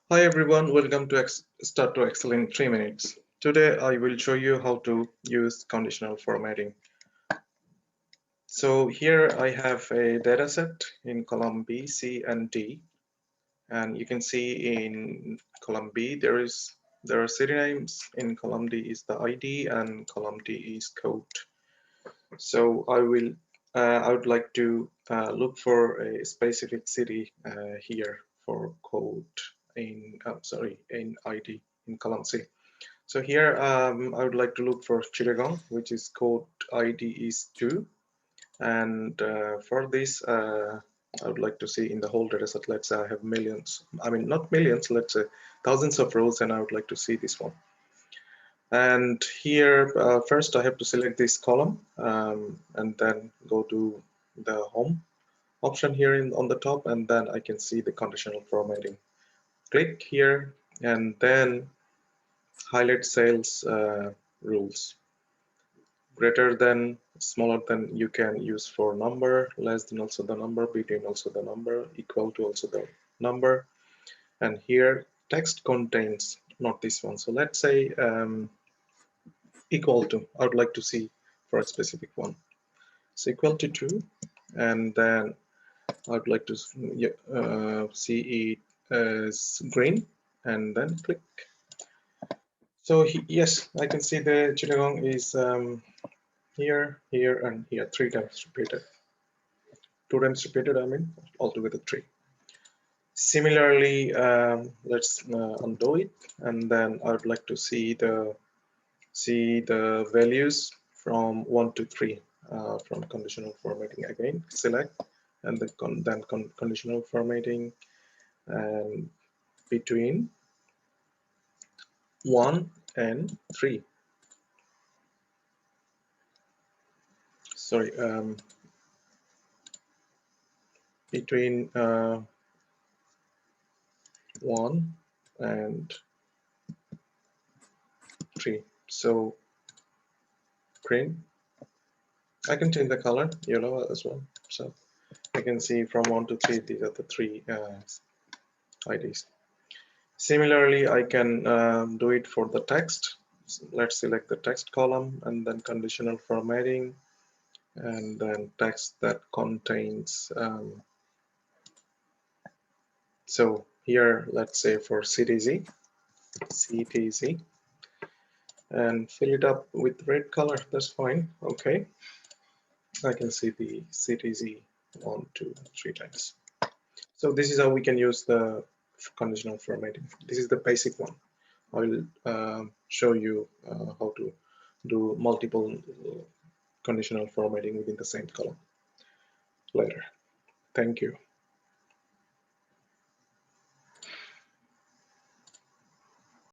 Hi everyone, welcome to Start to Excel in 3 minutes. Today I will show you how to use conditional formatting. So here I have a data set in column B, C and D, and you can see in column B there are city names, in column D is the ID and column D is code. So I would like to look for a specific city here for code in in ID in column C. So here I would like to look for Chittagong, which is code ID is 2. And for this, I would like to see in the whole dataset, let's say I have millions, I mean, not millions, let's say thousands of rows, and I would like to see this one. And here, first I have to select this column and then go to the home option here on the top, and then I can see the conditional formatting. Click here and then highlight sales rules. Greater than, smaller than you can use for number, less than also the number, between also the number, equal to also the number. And here text contains, not this one. So let's say equal to, I would like to see for a specific one. So equal to 2, and then I'd like to see it as green, and then click. So yes, I can see the Chittagong is here, here, and here, 3 times repeated. 2 times repeated, I mean, altogether 3. Similarly, let's undo it, and then I would like to see the values from 1 to 3 from conditional formatting again. Select, and then conditional formatting, and between 1 and 3. Sorry, between 1 and 3. So green. I can change the color, yellow as well. So I can see from 1 to 3, these are the 3 IDs. Similarly, I can do it for the text. So let's select the text column and then conditional formatting, and then text that contains. So here, let's say for CTZ, and fill it up with red color. That's fine. Okay, I can see the CTZ 1, 2, 3 times. So this is how we can use the conditional formatting. This is the basic one. I will show you how to do multiple conditional formatting within the same column later. Thank you.